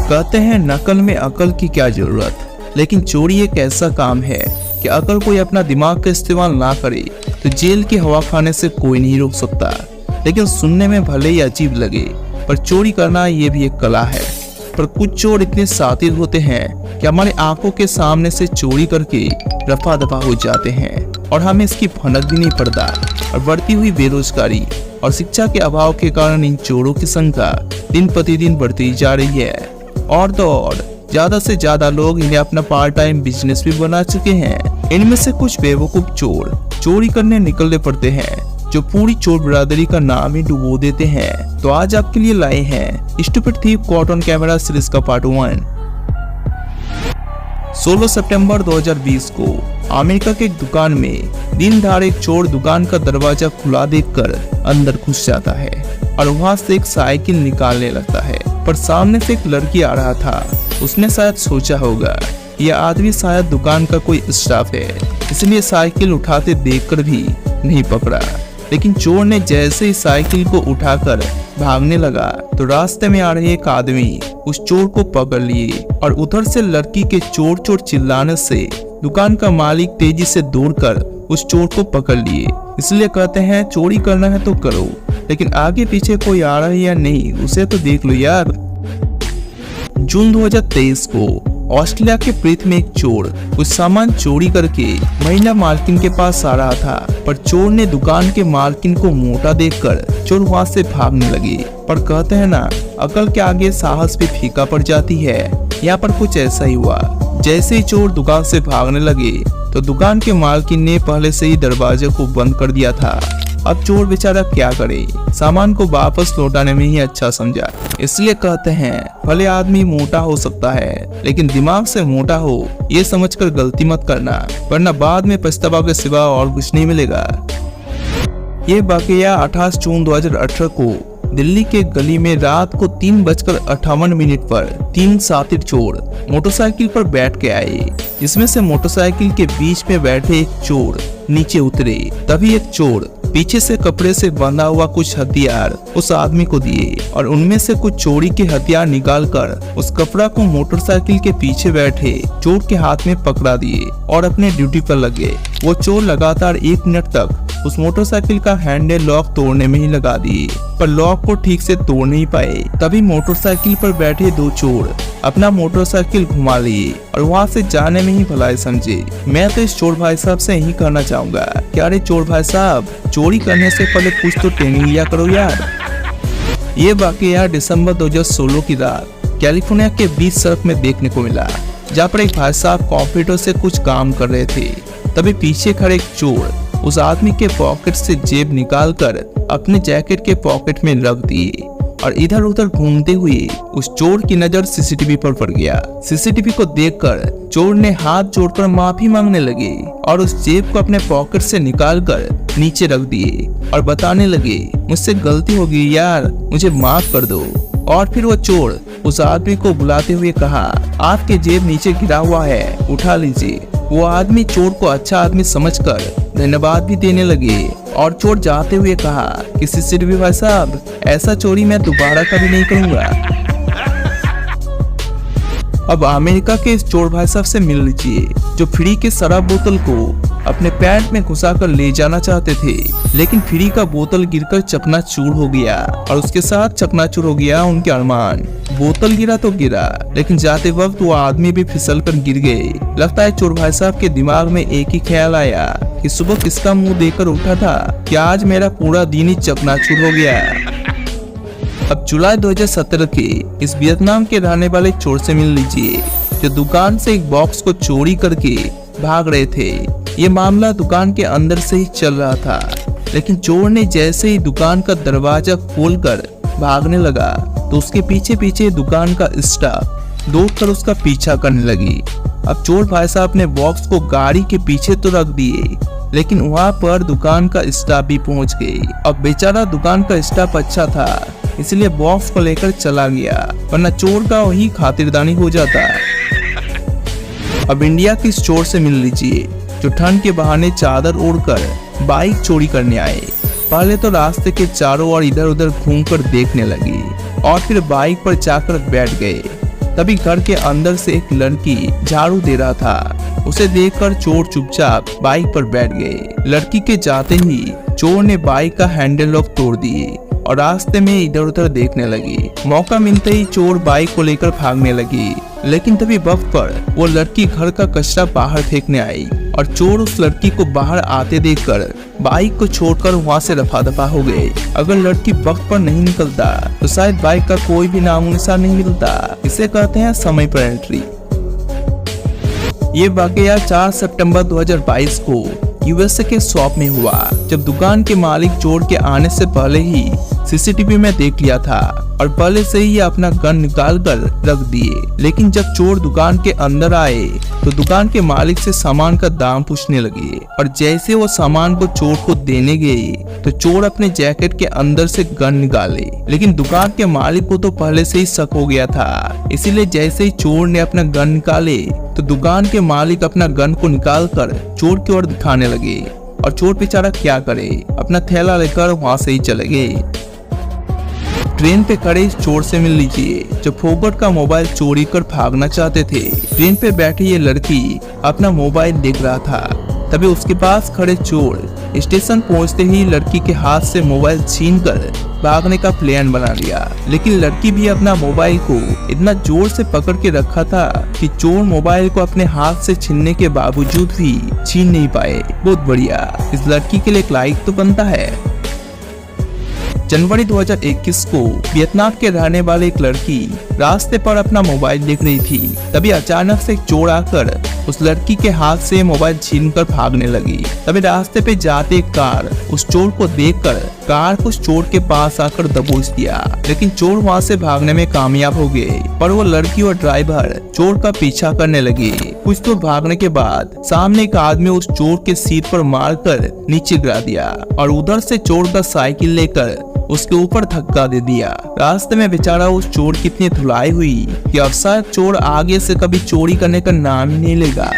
कहते हैं नकल में अकल की क्या जरूरत, लेकिन चोरी एक ऐसा काम है कि अगर कोई अपना दिमाग का इस्तेमाल ना करे तो जेल की हवा खाने से कोई नहीं रोक सकता। लेकिन सुनने में भले ही अजीब लगे, पर चोरी करना ये भी एक कला है। पर कुछ चोर इतने शातिर होते हैं कि हमारे आंखों के सामने से चोरी करके रफा दफा हो जाते हैं और हमें इसकी भनक भी नहीं पड़ता। और बढ़ती हुई बेरोजगारी और शिक्षा के अभाव के कारण इन चोरों की संख्या दिन प्रतिदिन बढ़ती जा रही है। और तो और ज्यादा से ज्यादा लोग इन्हें अपना पार्ट टाइम बिजनेस भी बना चुके हैं। इनमें से कुछ बेवकूफ चोर चोरी करने निकलने पड़ते हैं, जो पूरी चोर बिरादरी का नाम ही डुबो देते हैं। तो आज आपके लिए लाए हैं stupid thief caught on camera series का पार्ट 1। 16 सितंबर 2020 को अमेरिका के एक दुकान में दिन दहाड़े एक चोर दुकान का दरवाजा खुला देखकर अंदर घुस जाता है और वहां से एक साइकिल निकालने लगता है। पर सामने से एक लड़की आ रहा था। उसने शायद सोचा होगा यह आदमी शायद दुकान का कोई स्टाफ है, इसलिए साइकिल उठाते देखकर भी नहीं पकड़ा। लेकिन चोर ने जैसे ही साइकिल को उठाकर भागने लगा तो रास्ते में आ रहे एक आदमी उस चोर को पकड़ लिए और उधर से लड़की के चोर चोर चिल्लाने से दुकान का मालिक तेजी से दौड़कर उस चोर को पकड़ लिए। इसलिए कहते हैं चोरी करना है तो करो, लेकिन आगे पीछे कोई आ रहा है या नहीं उसे तो देख लो यार। जून 2023 को ऑस्ट्रेलिया के प्रीत में एक चोर कुछ सामान चोरी करके महिला मालकिन के पास आ रहा था। पर चोर ने दुकान के मालकिन को मोटा देखकर चोर वहां से भागने लगे। पर कहते हैं ना, अकल के आगे साहस भी फीका पड़ जाती है। यहाँ पर कुछ ऐसा ही हुआ। जैसे ही चोर दुकान से भागने लगे तो दुकान के मालकिन ने पहले से ही दरवाजे को बंद कर दिया था। अब चोर बेचारा क्या करे, सामान को वापस लौटाने में ही अच्छा समझा। इसलिए कहते हैं भले आदमी मोटा हो सकता है, लेकिन दिमाग से मोटा हो ये समझकर गलती मत करना, वरना बाद में पछतावा के सिवा और कुछ नहीं मिलेगा। ये वाकया 28 जून 2018 को दिल्ली के गली में रात को 3:58 पर 3 शातिर चोर मोटरसाइकिल पर बैठ के आए। इसमें से मोटरसाइकिल के बीच में बैठे एक चोर नीचे उतरे। तभी एक चोर पीछे से कपड़े से बंधा हुआ कुछ हथियार उस आदमी को दिए और उनमें से कुछ चोरी के हथियार निकालकर उस कपड़ा को मोटरसाइकिल के पीछे बैठे चोर के हाथ में पकड़ा दिए और अपने ड्यूटी पर लगे। वो चोर लगातार 1 मिनट तक उस मोटरसाइकिल का हैंडल लॉक तोड़ने में ही लगा दिए, पर लॉक को ठीक से तोड़ नहीं पाए। तभी मोटरसाइकिल पर बैठे 2 चोर अपना मोटरसाइकिल घुमा लिए और वहां से जाने में ही भलाई समझे। मैं तो इस चोर भाई साहब से यही कहना चाहूंगा, क्या रे चोर भाई साहब, चोरी करने से पहले कुछ तो ट्रेनिंग लिया करो यार। ये वाकया दिसंबर 2016 की रात कैलिफोर्निया के बीच सड़क में देखने को मिला, जहाँ पर एक भाई साहब कंप्यूटर से कुछ काम कर रहे थे। तभी पीछे खड़े एक चोर उस आदमी के पॉकेट से जेब निकालकर अपने जैकेट के पॉकेट में रख दिए और इधर उधर घूमते हुए उस चोर की नजर सीसीटीवी पर पड़ गया। सीसीटीवी को देखकर चोर ने हाथ जोड़कर माफी मांगने लगे और उस जेब को अपने पॉकेट से निकालकर नीचे रख दिए और बताने लगे, मुझसे गलती हो गई यार, मुझे माफ कर दो। और फिर वो चोर उस आदमी को बुलाते हुए कहा, आपके जेब नीचे गिरा हुआ है, उठा लीजिए। वो आदमी चोर को अच्छा आदमी समझकर धन्यवाद भी देने लगे और चोर जाते हुए कहा कि सीसीटीवी भाई साहब, ऐसा चोरी मैं दोबारा कभी नहीं करूंगा। अब अमेरिका के इस चोर भाई साहब से मिल लीजिए, जो फ्री के शराब बोतल को अपने पैंट में घुसाकर ले जाना चाहते थे, लेकिन फ्री का बोतल गिरकर चकनाचूर हो गया और उसके साथ चकनाचूर हो गया उनके अरमान। बोतल गिरा तो गिरा, लेकिन जाते वक्त वो आदमी भी फिसल कर गिर गए। लगता है चोर भाई साहब के दिमाग में एक ही ख्याल आया कि सुबह किसका मुंह देकर उठा था कि आज मेरा पूरा दिन ही चकनाचूर हो गया। अब जुलाई 2017 के इस वियतनाम के रहने वाले चोर से मिल लीजिए, जो दुकान से एक बॉक्स को चोरी करके भाग रहे थे। ये मामला दुकान के अंदर से ही चल रहा था, लेकिन चोर ने जैसे ही दुकान का दरवाजा खोलकर भागने लगा तो उसके पीछे पीछे दुकान का स्टाफ दौड़कर उसका पीछा करने लगी। अब चोर भाई साहब ने बॉक्स को गाड़ी के पीछे तो रख दिए, लेकिन वहाँ पर दुकान का स्टाफ भी पहुँच गई। अब बेचारा दुकान का स्टाफ अच्छा था, इसलिए बॉक्स को लेकर चला गया, वरना चोर का वही खातिरदारी हो जाता। अब इंडिया के इस चोर से मिल लीजिए जो ठंड के बहाने चादर ओढ़कर बाइक चोरी करने आए। पहले तो रास्ते के चारों ओर इधर उधर घूमकर देखने लगी और फिर बाइक पर जाकर बैठ गए। तभी घर के अंदर से एक लड़की झाड़ू दे रहा था। उसे देखकर चोर चुपचाप बाइक पर बैठ गए। लड़की के जाते ही चोर ने बाइक का हैंडल लॉक तोड़ दिए और रास्ते में इधर उधर देखने लगी। मौका मिलते ही चोर बाइक को लेकर भागने लगी, लेकिन तभी वक्त पर वो लड़की घर का कचरा बाहर फेंकने आई और चोर उस लड़की को बाहर आते देखकर बाइक को छोड़कर वहां से रफा दफा हो गए। अगर लड़की वक्त पर नहीं निकलता तो शायद बाइक का कोई भी नामो निशान नहीं मिलता। इसे कहते हैं समय पर एंट्री। ये वाकया 4 सितंबर 2022 को यूएसए के शॉप में हुआ, जब दुकान के मालिक चोर के आने से पहले ही सीसीटीवी में देख लिया था और पहले से ही अपना गन निकाल कर रख दिए। लेकिन जब चोर दुकान के अंदर आए तो दुकान के मालिक से सामान का दाम पूछने लगे और जैसे वो सामान को चोर को देने गए तो चोर अपने जैकेट के अंदर से गन निकाले। लेकिन दुकान के मालिक को तो पहले से ही शक हो गया था, इसीलिए जैसे ही चोर ने अपना गन निकाले तो दुकान के मालिक अपना गन को निकाल कर चोर की ओर दिखाने लगे और चोर बेचारा क्या करे, अपना थैला लेकर वहां से ही चले गए। ट्रेन पे खड़े इस चोर से मिल लीजिए जो फोकट का मोबाइल चोरी कर भागना चाहते थे। ट्रेन पे बैठी ये लड़की अपना मोबाइल देख रहा था, तभी उसके पास खड़े चोर स्टेशन पहुंचते ही लड़की के हाथ से मोबाइल छीनकर भागने का प्लान बना लिया। लेकिन लड़की भी अपना मोबाइल को इतना जोर से पकड़ के रखा था कि चोर मोबाइल को अपने हाथ से छीनने के बावजूद भी छीन नहीं पाए। बहुत बढ़िया, इस लड़की के लिए एक लाइक तो बनता है। जनवरी 2021 को वियतनाम के रहने वाली एक लड़की रास्ते पर अपना मोबाइल देख रही थी। तभी अचानक से एक चोर आकर उस लड़की के हाथ से मोबाइल छीनकर भागने लगी। तभी रास्ते पे जाते एक कार उस चोर को देखकर कार को उस चोर के पास आकर दबोच दिया। लेकिन चोर वहां से भागने में कामयाब हो गए, पर वो लड़की और ड्राइवर चोर का पीछा करने लगे। कुछ दूर भागने के बाद सामने एक आदमी उस चोर के सीट पर मारकर नीचे गिरा दिया और उधर से चोर का साइकिल लेकर उसके ऊपर धक्का दे दिया। रास्ते में बेचारा उस चोर की इतनी धुलाई हुई कि अब शायद चोर आगे से कभी चोरी करने का नाम ही नहीं लेगा।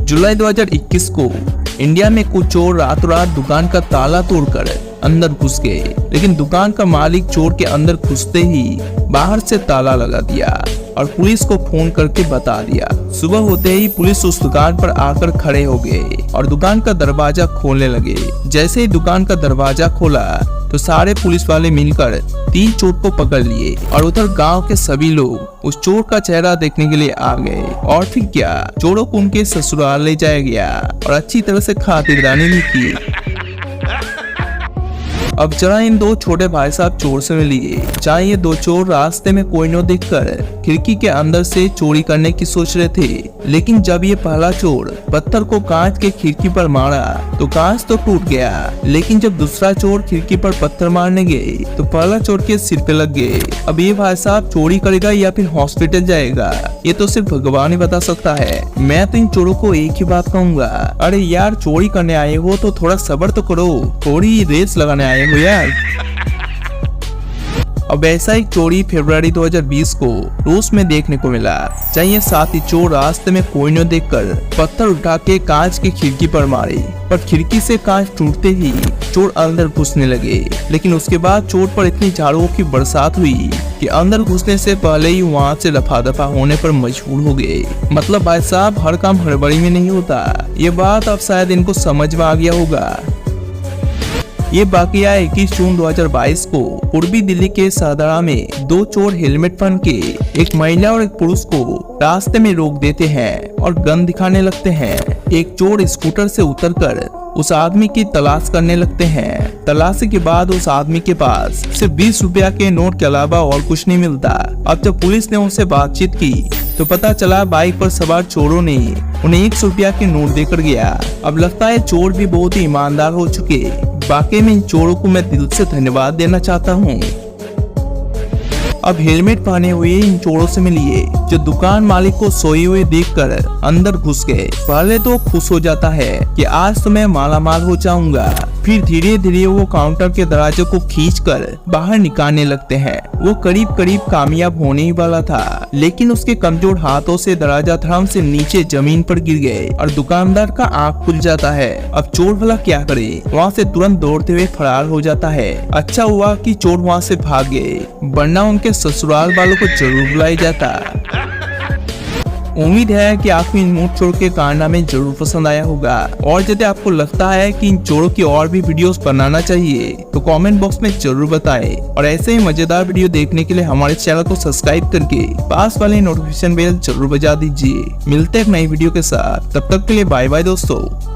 जुलाई 2021 को इंडिया में कुछ चोर रातों रात दुकान का ताला तोड़कर अंदर घुस गए। लेकिन दुकान का मालिक चोर के अंदर घुसते ही बाहर से ताला लगा दिया और पुलिस को फोन करके बता दिया। सुबह होते ही पुलिस उस दुकान पर आकर खड़े हो गए और दुकान का दरवाजा खोलने लगे। जैसे ही दुकान का दरवाजा खोला तो सारे पुलिस वाले मिलकर 3 चोर को पकड़ लिए और उधर गांव के सभी लोग उस चोर का चेहरा देखने के लिए आ गए। और फिर क्या, चोरों को उनके ससुराल ले जाया गया और अच्छी तरह से खातिरदारी भी की। अब जरा इन दो छोटे भाई साहब चोर से मिलिए। चाहे ये दो चोर रास्ते में कोई न देखकर खिड़की के अंदर से चोरी करने की सोच रहे थे, लेकिन जब ये पहला चोर पत्थर को कांच के खिड़की पर मारा तो कांच तो टूट गया। लेकिन जब दूसरा चोर खिड़की पर पत्थर मारने गए तो पहला चोर के सिर पे लग गए। अब ये भाई साहब चोरी करेगा या फिर हॉस्पिटल जाएगा, ये तो सिर्फ भगवान ही बता सकता है। मैं तो इन चोरों को एक ही बात कहूंगा, अरे यार चोरी करने आए हो तो थोड़ा सब्र तो करो, थोड़ी रेस लगाने आए हो यार। अब ऐसा एक चोरी फरवरी 2020 को रूस में देखने को मिला। चाहिए साथी चोर रास्ते में कोई न देखकर पत्थर उठा के कांच की खिड़की पर मारे, पर खिड़की से कांच टूटते ही चोर अंदर घुसने लगे। लेकिन उसके बाद चोर पर इतनी झाड़ुओं की बरसात हुई कि अंदर घुसने से पहले ही वहां से रफा दफा होने पर मजबूर हो गए। मतलब भाई साहब हर काम हड़बड़ी में नहीं होता, ये बात अब शायद इनको समझ में आ गया होगा। ये वाकया 21 जून 2022 को पूर्वी दिल्ली के सादारा में 2 चोर हेलमेट पहन के एक महिला और एक पुरुष को रास्ते में रोक देते हैं और गन दिखाने लगते हैं। एक चोर स्कूटर से उतरकर उस आदमी की तलाश करने लगते हैं। तलाशी के बाद उस आदमी के पास सिर्फ 20 रुपया के नोट के अलावा और कुछ नहीं मिलता। अब जब पुलिस ने उनसे बातचीत की तो पता चला बाइक पर सवार चोरों ने उन्हें 100 रुपया के नोट देकर गया। अब लगता है चोर भी बहुत ही ईमानदार हो चुके। वाकई में इन चोरों को मैं दिल से धन्यवाद देना चाहता हूँ। अब हेलमेट पहने हुए इन चोरों से मिलिए जो दुकान मालिक को सोए हुए देखकर अंदर घुस गए। पहले तो खुश हो जाता है कि आज तो मैं मालामाल हो जाऊंगा, फिर धीरे धीरे वो काउंटर के दरवाजे को खींचकर बाहर निकालने लगते हैं। वो करीब करीब कामयाब होने ही वाला था, लेकिन उसके कमजोर हाथों से दरवाजा धड़ाम से नीचे जमीन पर गिर गए और दुकानदार का आंख खुल जाता है। अब चोर भला क्या करे, वहाँ से तुरंत दौड़ते हुए फरार हो जाता है। अच्छा हुआ कि चोर वहाँ से भाग गए, वरना उनके ससुराल वालों को जरूर बुलाया जाता। उम्मीद है कि आपको इन मूठ चोर के कारनामे जरूर पसंद आया होगा, और यदि आपको लगता है कि इन चोरों की और भी वीडियोस बनाना चाहिए तो कमेंट बॉक्स में जरूर बताएं। और ऐसे ही मजेदार वीडियो देखने के लिए हमारे चैनल को सब्सक्राइब करके पास वाले नोटिफिकेशन बेल जरूर बजा दीजिए। मिलते हैं एक नई वीडियो के साथ, तब तक के लिए बाय बाय दोस्तों।